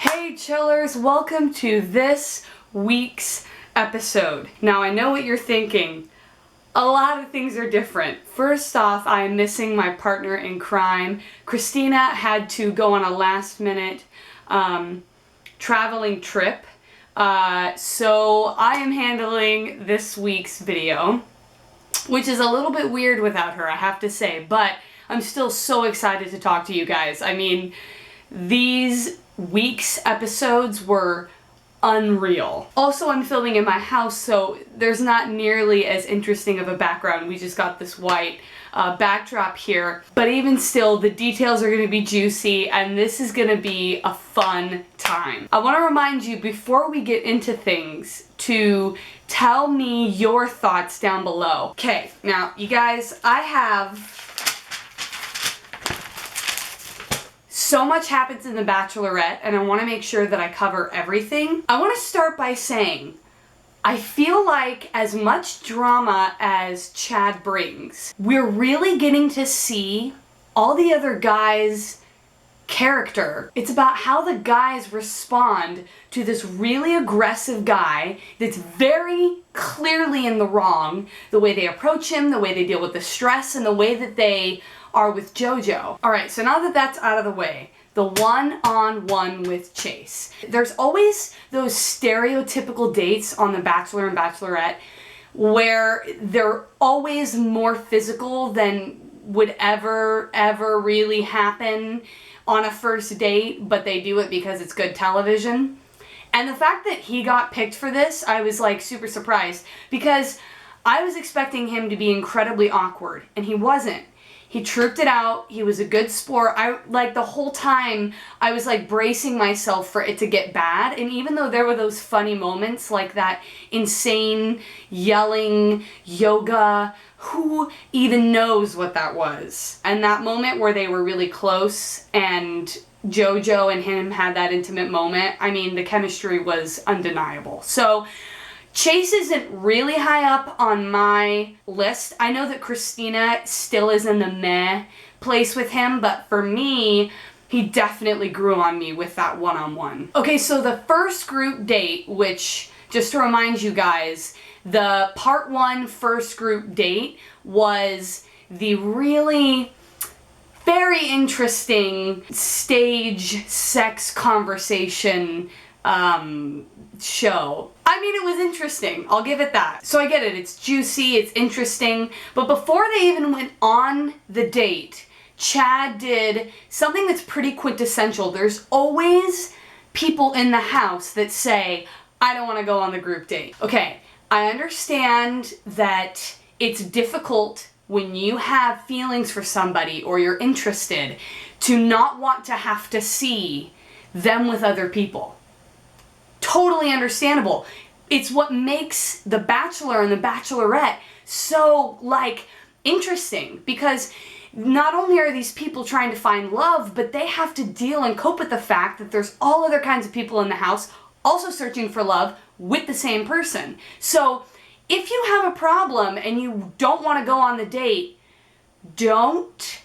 Hey chillers, welcome to this week's episode. Now I know what you're thinking. A lot of things are different. First off, I am missing my partner in crime. Christina had to go on a last minute traveling trip. So I am handling this week's video, which is a little bit weird without her, I have to say, but I'm still so excited to talk to you guys. I mean, these week's episodes were unreal. Also, I'm filming in my house, so there's not nearly as interesting of a background. We just got this white backdrop here, but even still, the details are gonna be juicy, and this is gonna be a fun time. I wanna remind you, before we get into things, to tell me your thoughts down below. Okay, now, you guys, I have so much happens in The Bachelorette, and I want to make sure that I cover everything. I want to start by saying, I feel like as much drama as Chad brings, we're really getting to see all the other guys' character. It's about how the guys respond to this really aggressive guy that's very clearly in the wrong, the way they approach him, the way they deal with the stress, and the way that they are with JoJo. Alright, so now that that's out of the way, the one-on-one with Chase. There's always those stereotypical dates on The Bachelor and Bachelorette where they're always more physical than would ever really happen on a first date, but they do it because it's good television. And the fact that he got picked for this, I was like super surprised, because I was expecting him to be incredibly awkward, and he wasn't. He trooped it out. He was a good sport. The whole time, I was like bracing myself for it to get bad. And even though there were those funny moments, like that insane yelling yoga, who even knows what that was? And that moment where they were really close and JoJo and him had that intimate moment, I mean, the chemistry was undeniable. So Chase isn't really high up on my list. I know that Christina still is in the meh place with him, but for me, he definitely grew on me with that one-on-one. Okay, so the first group date, which, just to remind you guys, the part 1 first group date was the really very interesting stage sex conversation show. I mean, it was interesting. I'll give it that. So I get it. It's juicy. It's interesting. But before they even went on the date, Chad did something that's pretty quintessential. There's always people in the house that say, I don't want to go on the group date. Okay, I understand that it's difficult when you have feelings for somebody or you're interested to not want to have to see them with other people. Totally understandable. It's what makes The Bachelor and The Bachelorette so, interesting, because not only are these people trying to find love, but they have to deal and cope with the fact that there's all other kinds of people in the house also searching for love with the same person. So if you have a problem and you don't want to go on the date, don't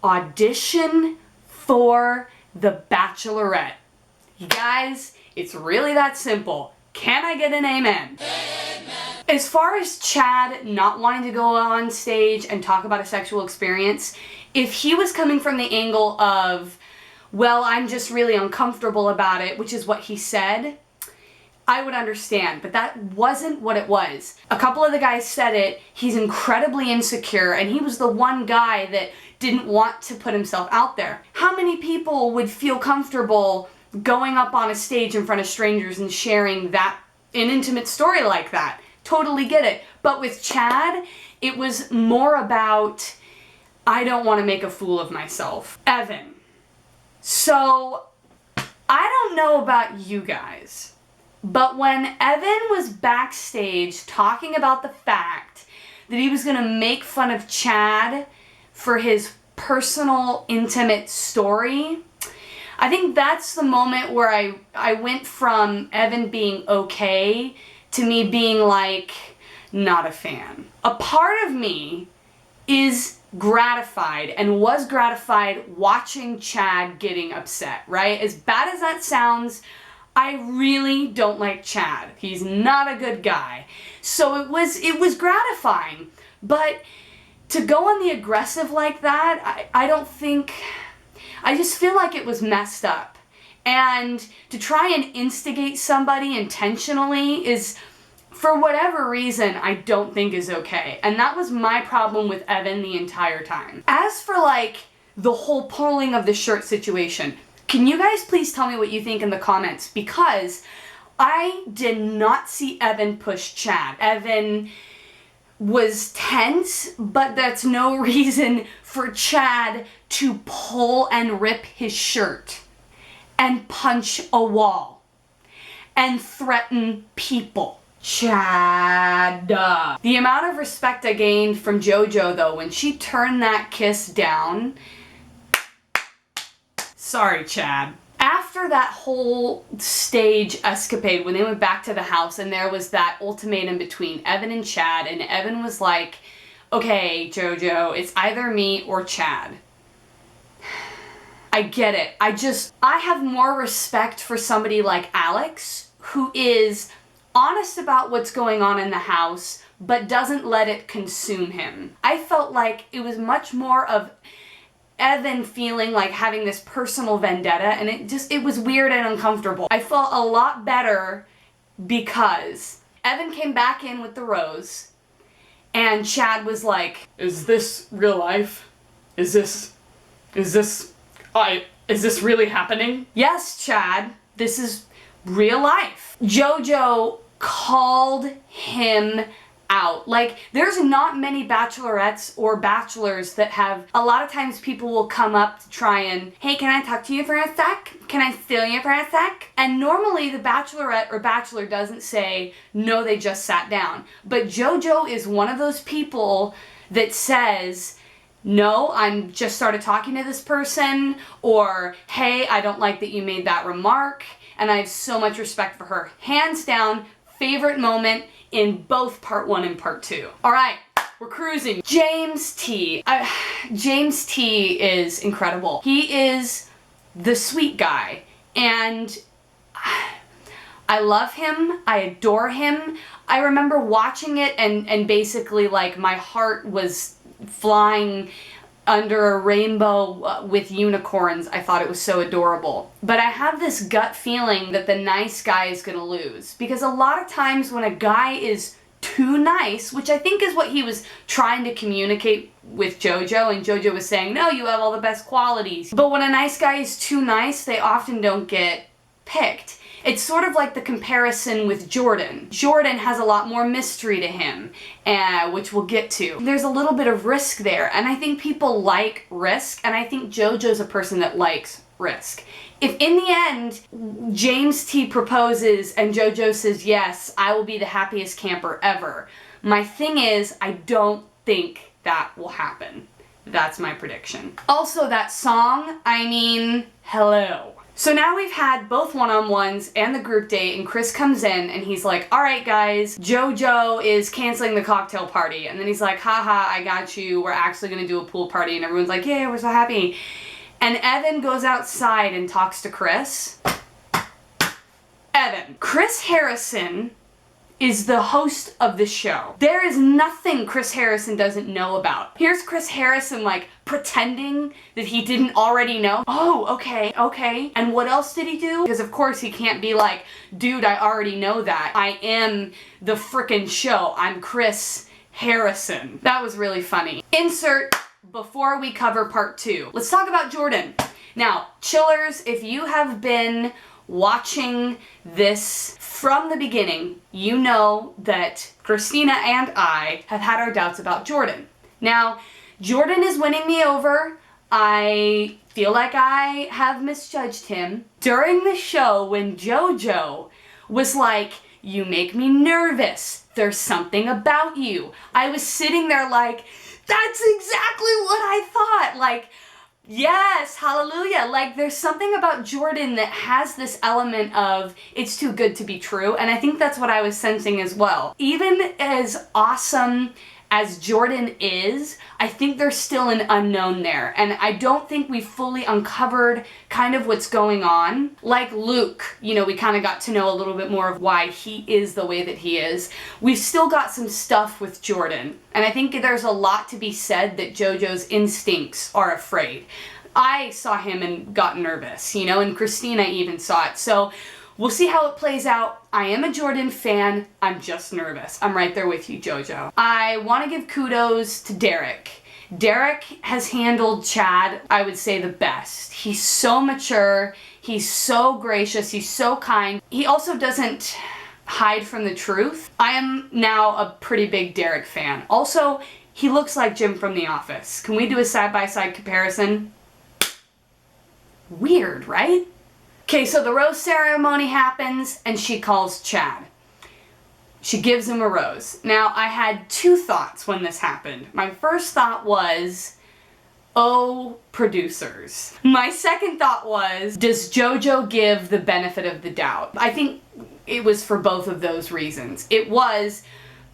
audition for The Bachelorette. You guys, it's really that simple. Can I get an amen? Amen. As far as Chad not wanting to go on stage and talk about a sexual experience, if he was coming from the angle of, well, I'm just really uncomfortable about it, which is what he said, I would understand, but that wasn't what it was. A couple of the guys said it, he's incredibly insecure, and he was the one guy that didn't want to put himself out there. How many people would feel comfortable going up on a stage in front of strangers and sharing an intimate story like that? Totally get it. But with Chad, it was more about, I don't want to make a fool of myself. Evan. So, I don't know about you guys, but when Evan was backstage talking about the fact that he was going to make fun of Chad for his personal, intimate story, I think that's the moment where I went from Evan being okay to me being like, not a fan. A part of me is gratified and was gratified watching Chad getting upset, right? As bad as that sounds, I really don't like Chad. He's not a good guy. So it was gratifying. But to go on the aggressive like that, I don't think, I just feel like it was messed up. And to try and instigate somebody intentionally is, for whatever reason, I don't think is okay. And that was my problem with Evan the entire time. As for like the whole pulling of the shirt situation, can you guys please tell me what you think in the comments? Because I did not see Evan push Chad. Evan was tense, but that's no reason for Chad to pull and rip his shirt and punch a wall and threaten people. Chad. The amount of respect I gained from JoJo though, when she turned that kiss down, sorry, Chad. After that whole stage escapade, when they went back to the house and there was that ultimatum between Evan and Chad, and Evan was like, okay, JoJo, it's either me or Chad. I get it. I have more respect for somebody like Alex, who is honest about what's going on in the house, but doesn't let it consume him. I felt like it was much more of Evan feeling like having this personal vendetta, and it was weird and uncomfortable. I felt a lot better because Evan came back in with the rose, and Chad was like, is this real life? Is this really happening? Yes, Chad, this is real life. JoJo called him out. Like, there's not many bachelorettes or bachelors that have, a lot of times people will come up to try and, hey, can I talk to you for a sec? Can I steal you for a sec? And normally the bachelorette or bachelor doesn't say, no, they just sat down. But JoJo is one of those people that says, no, I'm just started talking to this person, or hey, I don't like that you made that remark, and I have so much respect for her. Hands down, favorite moment in both part 1 and part 2. All right, we're cruising. James T. James T is incredible. He is the sweet guy, and I love him. I adore him. I remember watching it and basically like my heart was flying under a rainbow with unicorns. I thought it was so adorable. But I have this gut feeling that the nice guy is gonna lose. Because a lot of times when a guy is too nice, which I think is what he was trying to communicate with JoJo, and JoJo was saying, no, you have all the best qualities. But when a nice guy is too nice, they often don't get picked. It's sort of like the comparison with Jordan. Jordan has a lot more mystery to him, which we'll get to. There's a little bit of risk there, and I think people like risk, and I think JoJo's a person that likes risk. If in the end, James T proposes and JoJo says, yes, I will be the happiest camper ever, my thing is, I don't think that will happen. That's my prediction. Also, that song, I mean, hello. So now we've had both one-on-ones and the group date, and Chris comes in and he's like, all right guys, JoJo is canceling the cocktail party. And then he's like, haha, I got you. We're actually gonna do a pool party. And everyone's like, yeah, we're so happy. And Evan goes outside and talks to Chris. Evan. Chris Harrison is the host of the show. There is nothing Chris Harrison doesn't know about. Here's Chris Harrison like pretending that he didn't already know. Oh, okay. And what else did he do? Because of course he can't be like, dude, I already know that. I am the frickin' show. I'm Chris Harrison. That was really funny. Insert before we cover part 2. Let's talk about Jordan. Now, chillers, if you have been watching this from the beginning, you know that Christina and I have had our doubts about Jordan. Now, Jordan is winning me over. I feel like I have misjudged him. During the show, when JoJo was like, you make me nervous, there's something about you, I was sitting there like, that's exactly what I thought. Like, yes, hallelujah. Like, there's something about Jordan that has this element of it's too good to be true, and I think that's what I was sensing as well. Even as awesome as Jordan is, I think there's still an unknown there. And I don't think we fully uncovered kind of what's going on. Like Luke, you know, we kind of got to know a little bit more of why he is the way that he is. We've still got some stuff with Jordan. And I think there's a lot to be said that JoJo's instincts are afraid. I saw him and got nervous, you know, and Christina even saw it. So we'll see how it plays out. I am a Jordan fan. I'm just nervous. I'm right there with you, JoJo. I want to give kudos to Derek. Derek has handled Chad, I would say, the best. He's so mature. He's so gracious. He's so kind. He also doesn't hide from the truth. I am now a pretty big Derek fan. Also, he looks like Jim from The Office. Can we do a side-by-side comparison? Weird, right? Okay, so the rose ceremony happens and she calls Chad. She gives him a rose. Now, I had two thoughts when this happened. My first thought was, oh, producers. My second thought was, does JoJo give the benefit of the doubt? I think it was for both of those reasons. It was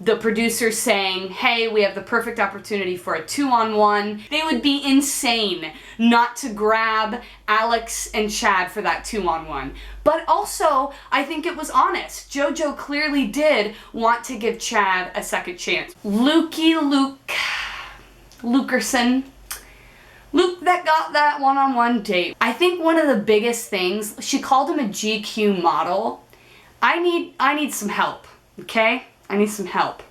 the producers saying, hey, we have the perfect opportunity for a 2-on-1. They would be insane not to grab Alex and Chad for that 2-on-1. But also, I think it was honest. JoJo clearly did want to give Chad a second chance. Lukerson. Luke that got that one-on-one date. I think one of the biggest things, she called him a GQ model. I need some help, okay? I need some help.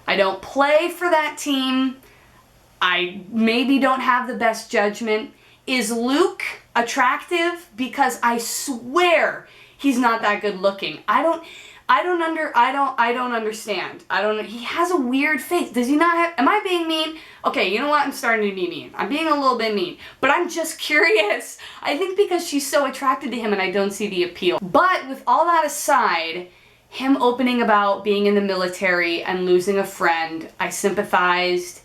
I don't play for that team. I maybe don't have the best judgment. Is Luke attractive? Because I swear he's not that good looking. I don't understand. He has a weird face. Does he not have, am I being mean? Okay, you know what? I'm starting to be mean. I'm being a little bit mean, but I'm just curious. I think because she's so attracted to him and I don't see the appeal. But with all that aside, him opening about being in the military and losing a friend, I sympathized.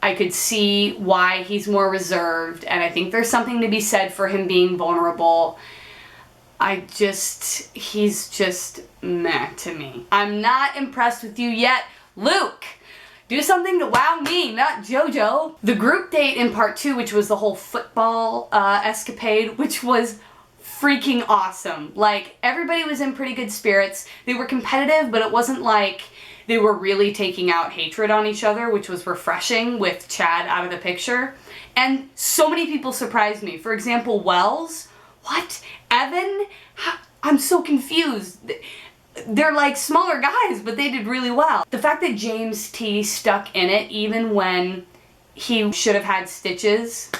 I could see why he's more reserved, and I think there's something to be said for him being vulnerable. He's just meh to me. I'm not impressed with you yet. Luke, do something to wow me, not JoJo. The group date in part 2, which was the whole football escapade, which was freaking awesome. Like, everybody was in pretty good spirits. They were competitive, but it wasn't like they were really taking out hatred on each other, which was refreshing with Chad out of the picture. And so many people surprised me. For example, Wells. What? Evan? I'm so confused. They're like smaller guys, but they did really well. The fact that James T stuck in it even when he should have had stitches,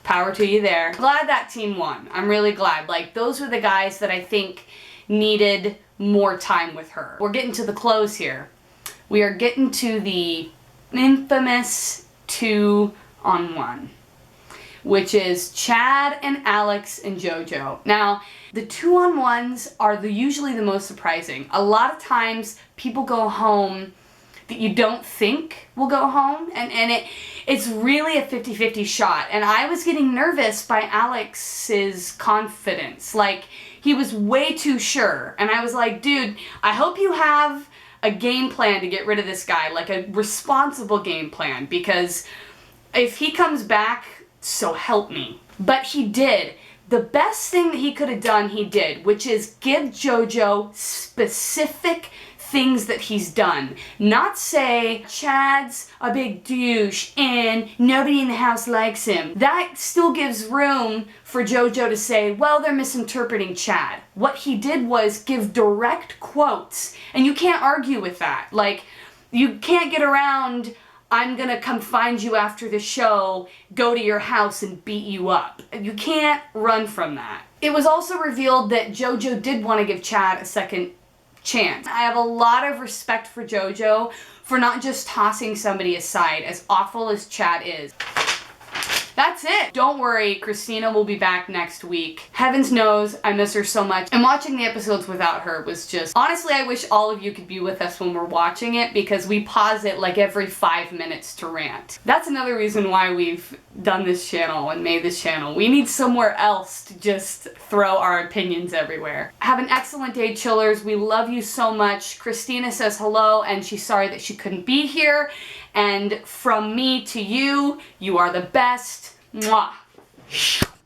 power to you there. Glad that team won. I'm really glad. Like, those were the guys that I think needed more time with her. We're getting to the close here. We are getting to the infamous 2-on-1, which is Chad and Alex and JoJo. Now, the 2-on-1s are usually the most surprising. A lot of times people go home that you don't think will go home, and it's really a 50-50 shot. And I was getting nervous by Alex's confidence. Like, he was way too sure. And I was like, dude, I hope you have a game plan to get rid of this guy, like a responsible game plan, because if he comes back, so help me. But he did. The best thing that he could have done, he did, which is give JoJo specific things that he's done. Not say, Chad's a big douche and nobody in the house likes him. That still gives room for JoJo to say, well, they're misinterpreting Chad. What he did was give direct quotes, and you can't argue with that. Like, you can't get around, I'm gonna come find you after the show, go to your house and beat you up. You can't run from that. It was also revealed that JoJo did want to give Chad a second chance. I have a lot of respect for JoJo for not just tossing somebody aside, as awful as Chad is. That's it. Don't worry, Christina will be back next week. Heavens knows I miss her so much. And watching the episodes without her was just... Honestly, I wish all of you could be with us when we're watching it because we pause it like every 5 minutes to rant. That's another reason why we've done this channel and made this channel. We need somewhere else to just throw our opinions everywhere. Have an excellent day, chillers. We love you so much. Christina says hello and she's sorry that she couldn't be here. And from me to you, you are the best. Mwah.